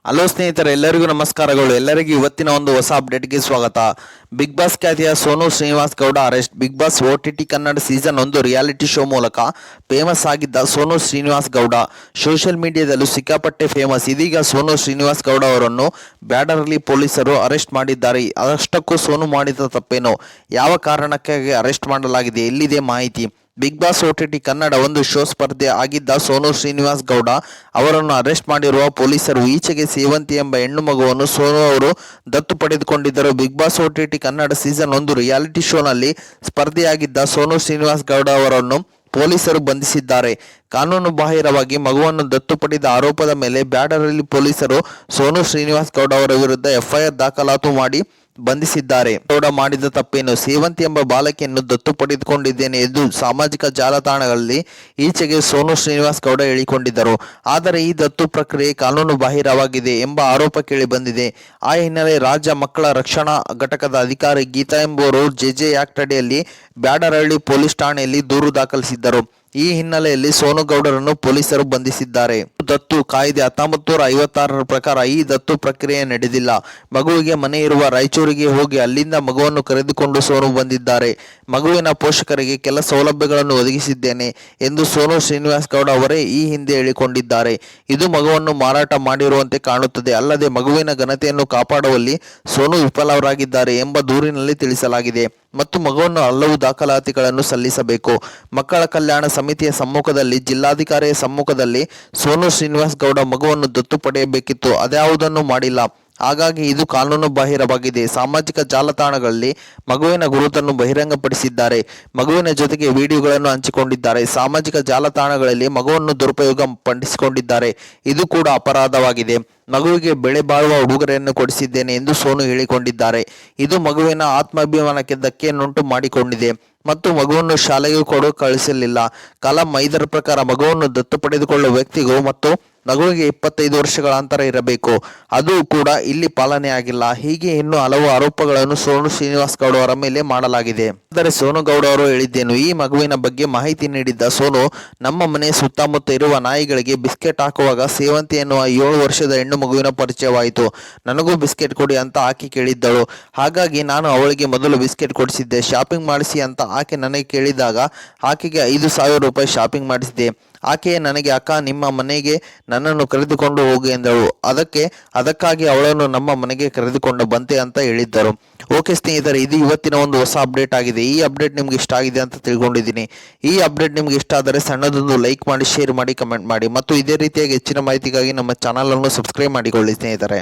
Hello ಸ್ನೇಹಿತರೆ, ಎಲ್ಲರಿಗೂ ನಮಸ್ಕಾರಗಳು. ಎಲ್ಲರಿಗೂ ಇವತ್ತಿನ ಒಂದು ಹೊಸ ಅಪ್ಡೇಟ್ಗೆ ಸ್ವಾಗತ. ಬಿಗ್ ಬಾಸ್ ಖ್ಯಾತಿಯ Sonu Srinivas Gowda arrest. Bigg Boss OTT Kannada season 1 reality show ಮೂಲಕ ಫೇಮಸ್ ಆಗಿದ್ದ ಸೋನು ಶ್ರೀನಿವಾಸ್ ಗೌಡ ಸೋಷಿಯಲ್ ಮೀಡಿಯಾದಲ್ಲೂ ಸಿಕ್ಕಾಪಟ್ಟೆ ಫೇಮಸ್. ಇದೀಗ ಸೋನು ಶ್ರೀನಿವಾಸ್ ಗೌಡ ಅವರನ್ನು ಬ್ಯಾಡರ್ಲಿ ಪೊಲೀಸರು ಅರೆಸ್ಟ್ ಮಾಡಿದ್ದಾರೆ. ಅಷ್ಟಕ್ಕೂ ಸೋನು ಮಾಡಿದ ತಪ್ಪೇನು, ಯಾವ ಕಾರಣಕ್ಕಾಗಿ ಅರೆಸ್ಟ್ ಮಾಡಲಾಗಿದೆ, ಎಲ್ಲಿದೆ ಮಾಹಿತಿ? ಬಿಗ್ ಬಾಸ್ OTT ಕನ್ನಡ ಒಂದು ಶೋ ಸ್ಪರ್ಧೆ ಆಗಿದ್ದ ಸೋನು ಶ್ರೀನಿವಾಸ್ ಗೌಡ ಅವರನ್ನು ಅರೆಸ್ಟ್ ಮಾಡಿರುವ ಪೊಲೀಸರು ಈಚೆಗೆ ಸೇವಂತಿ ಎಂಬ ಹೆಣ್ಣು ಮಗುವನ್ನು ಸೋನು ಅವರು ದತ್ತು ಪಡೆದುಕೊಂಡಿದ್ದರು. Bigg Boss OTT Kannada season 1 reality ಶೋನಲ್ಲಿ ಸ್ಪರ್ಧೆಯಾಗಿದ್ದ ಸೋನು ಶ್ರೀನಿವಾಸ್ ಗೌಡ ಅವರನ್ನು ಪೊಲೀಸರು ಬಂಧಿಸಿದ್ದಾರೆ. ಕಾನೂನು ಬಾಹಿರವಾಗಿ ಮಗುವನ್ನು ದತ್ತು ಪಡೆದ ಆರೋಪದ ಮೇಲೆ ಬ್ಯಾಡರಹಳ್ಳಿ ಪೊಲೀಸರು ಸೋನು ಶ್ರೀನಿವಾಸ್ ಗೌಡ ಅವರ ವಿರುದ್ಧ FIR ದಾಖಲಾತು ಮಾಡಿ ಬಂಧಿಸಿದ್ದಾರೆ. ಗೌಡ ಮಾಡಿದ ತಪ್ಪೇನು, ಸೇವಂತಿ ಎಂಬ ಬಾಲಕಿಯನ್ನು ದತ್ತು ಪಡೆದುಕೊಂಡಿದ್ದೇನೆ ಎಂದು ಸಾಮಾಜಿಕ ಜಾಲತಾಣಗಳಲ್ಲಿ ಈಚೆಗೆ ಸೋನು ಶ್ರೀನಿವಾಸ್ ಗೌಡ ಹೇಳಿಕೊಂಡಿದ್ದರು. ಆದರೆ ಈ ದತ್ತು ಪ್ರಕ್ರಿಯೆ ಕಾನೂನು ಬಾಹಿರವಾಗಿದೆ ಎಂಬ ಆರೋಪ ಕೇಳಿ ಬಂದಿದೆ. ಆ ಹಿನ್ನೆಲೆ ರಾಜ್ಯ ಮಕ್ಕಳ ರಕ್ಷಣಾ ಘಟಕದ ಅಧಿಕಾರಿ ಗೀತಾ ಎಂಬುವರು JJ ಆಕ್ಟ್ ಅಡಿಯಲ್ಲಿ ಬ್ಯಾಡರಹಳ್ಳಿ ಪೊಲೀಸ್ ಠಾಣೆಯಲ್ಲಿ ದೂರು ದಾಖಲಿಸಿದ್ದರು. ಈ ಹಿನ್ನೆಲೆಯಲ್ಲಿ ಸೋನು ಗೌಡರನ್ನು ಪೊಲೀಸರು ಬಂಧಿಸಿದ್ದಾರೆ. ದತ್ತು ಕಾಯ್ದೆ 1956 ಪ್ರಕಾರ ಈ ದತ್ತು ಪ್ರಕ್ರಿಯೆ ನಡೆದಿಲ್ಲ. ಮಗುವಿಗೆ ಮನೆ ಇರುವ ರಾಯಚೂರಿಗೆ ಹೋಗಿ ಅಲ್ಲಿಂದ ಮಗುವನ್ನು ಕರೆದುಕೊಂಡು ಸೋನು ಬಂದಿದ್ದಾರೆ. ಮಗುವಿನ ಪೋಷಕರಿಗೆ ಕೆಲ ಸೌಲಭ್ಯಗಳನ್ನು ಒದಗಿಸಿದ್ದೇನೆ ಎಂದು ಸೋನು ಶ್ರೀನಿವಾಸ್ ಗೌಡ ಅವರೇ ಈ ಹಿಂದೆ ಹೇಳಿಕೊಂಡಿದ್ದಾರೆ. ಇದು ಮಗುವನ್ನು ಮಾರಾಟ ಮಾಡಿರುವಂತೆ ಕಾಣುತ್ತದೆ. ಅಲ್ಲದೆ ಮಗುವಿನ ಘನತೆಯನ್ನು ಕಾಪಾಡುವಲ್ಲಿ ಸೋನು ವಿಫಲರಾಗಿದ್ದಾರೆ ಎಂಬ ದೂರಿನಲ್ಲಿ ತಿಳಿಸಲಾಗಿದೆ. ಮತ್ತು ಮಗುವನ್ನು ಹಲವು ದಾಖಲಾತಿಗಳನ್ನು ಸಲ್ಲಿಸಬೇಕು. ಮಕ್ಕಳ ಕಲ್ಯಾಣ ಸಮಿತಿಯ ಸಮ್ಮುಖದಲ್ಲಿ, ಜಿಲ್ಲಾಧಿಕಾರಿಯ ಸಮ್ಮುಖದಲ್ಲಿ ಸೋನು ಶ್ರೀನಿವಾಸ್ ಗೌಡ ಮಗುವನ್ನು ದತ್ತು ಪಡೆಯಬೇಕಿತ್ತು. ಅದ್ಯಾವುದನ್ನು ಮಾಡಿಲ್ಲ. ಹಾಗಾಗಿ ಇದು ಕಾನೂನು ಬಾಹಿರವಾಗಿದೆ. ಸಾಮಾಜಿಕ ಜಾಲತಾಣಗಳಲ್ಲಿ ಮಗುವಿನ ಗುರುತನ್ನು ಬಹಿರಂಗಪಡಿಸಿದ್ದಾರೆ. ಮಗುವಿನ ಜೊತೆಗೆ ವಿಡಿಯೋಗಳನ್ನು ಹಂಚಿಕೊಂಡಿದ್ದಾರೆ. ಸಾಮಾಜಿಕ ಜಾಲತಾಣಗಳಲ್ಲಿ ಮಗುವನ್ನು ದುರುಪಯೋಗ ಪಡಿಸಿಕೊಂಡಿದ್ದಾರೆ. ಇದು ಕೂಡ ಅಪರಾಧವಾಗಿದೆ. ಮಗುವಿಗೆ ಬೆಳೆ ಬಾಳುವ ಉಡುಗೊರೆಯನ್ನು ಕೊಡಿಸಿದ್ದೇನೆ ಎಂದು ಸೋನು ಹೇಳಿಕೊಂಡಿದ್ದಾರೆ. ಇದು ಮಗುವಿನ ಆತ್ಮಾಭಿಮಾನಕ್ಕೆ ಧಕ್ಕೆಯನ್ನುಂಟು ಮಾಡಿಕೊಂಡಿದೆ ಮತ್ತು ಮಗುವನ್ನು ಶಾಲೆಗೆ ಕಳಿಸಲಿಲ್ಲ. ಕಲಂ 5 ಪ್ರಕಾರ ಮಗುವನ್ನು ದತ್ತು ಪಡೆದುಕೊಳ್ಳುವ ವ್ಯಕ್ತಿಗೂ ಮತ್ತು ಮಗುವಿಗೆ 25 ವರ್ಷಗಳ ಅಂತರ ಇರಬೇಕು. ಅದು ಕೂಡ ಇಲ್ಲಿ ಪಾಲನೆಯಾಗಿಲ್ಲ. ಹೀಗೆ ಇನ್ನು ಹಲವು ಆರೋಪಗಳನ್ನು ಸೋನು ಶ್ರೀನಿವಾಸ್ ಗೌಡ ಅವರ ಮೇಲೆ ಮಾಡಲಾಗಿದೆ. ಆದರೆ ಸೋನು ಗೌಡ ಅವರು ಹೇಳಿದ್ದೇನು? ಈ ಮಗುವಿನ ಬಗ್ಗೆ ಮಾಹಿತಿ ನೀಡಿದ್ದ ಸೋನು, ನಮ್ಮ ಮನೆಯ ಸುತ್ತಮುತ್ತ ಇರುವ ನಾಯಿಗಳಿಗೆ ಬಿಸ್ಕೆಟ್ ಹಾಕುವಾಗ ಸೇವಂತಿ ಎನ್ನುವ 7 ವರ್ಷದ ಹೆಣ್ಣು ಮಗುವಿನ ಪರಿಚಯವಾಯಿತು. ನನಗೂ ಬಿಸ್ಕೆಟ್ ಕೊಡಿ ಅಂತ ಆಕೆ ಕೇಳಿದ್ದಳು. ಹಾಗಾಗಿ ನಾನು ಅವಳಿಗೆ ಮೊದಲು ಬಿಸ್ಕೆಟ್ ಕೊಡಿಸಿದ್ದೆ. ಶಾಪಿಂಗ್ ಮಾಡಿಸಿ ಅಂತ ಆಕೆ ನನಗೆ ಕೇಳಿದಾಗ ಆಕೆಗೆ 5,000 ರೂಪಾಯಿ ಶಾಪಿಂಗ್ ಮಾಡಿಸಿದೆ. ಆಕೆಯೇ ನನಗೆ, ಅಕ್ಕ ನಿಮ್ಮ ಮನೆಗೆ ನನ್ನನ್ನು ಕರೆದುಕೊಂಡು ಹೋಗಿ ಎಂದಳು. ಅದಕ್ಕಾಗಿ ಅವಳನ್ನು ನಮ್ಮ ಮನೆಗೆ ಕರೆದುಕೊಂಡು ಬಂತೆ ಅಂತ ಹೇಳಿದ್ದರು. ಓಕೆ ಸ್ನೇಹಿತರೆ, ಇದು ಇವತ್ತಿನ ಒಂದು ಹೊಸ ಅಪ್ಡೇಟ್ ಆಗಿದೆ. ಈ ಅಪ್ಡೇಟ್ ನಿಮ್ಗೆ ಇಷ್ಟ ಆಗಿದೆ ಅಂತ ತಿಳ್ಕೊಂಡಿದ್ದೀನಿ. ಈ ಅಪ್ಡೇಟ್ ನಿಮ್ಗೆ ಇಷ್ಟ ಆದರೆ ಸಣ್ಣದೊಂದು ಲೈಕ್ ಮಾಡಿ, ಶೇರ್ ಮಾಡಿ, ಕಮೆಂಟ್ ಮಾಡಿ ಮತ್ತು ಇದೇ ರೀತಿಯಾಗಿ ಹೆಚ್ಚಿನ ಮಾಹಿತಿಗಾಗಿ ನಮ್ಮ ಚಾನಲನ್ನು ಸಬ್ಸ್ಕ್ರೈಬ್ ಮಾಡಿಕೊಳ್ಳಿ ಸ್ನೇಹಿತರೆ.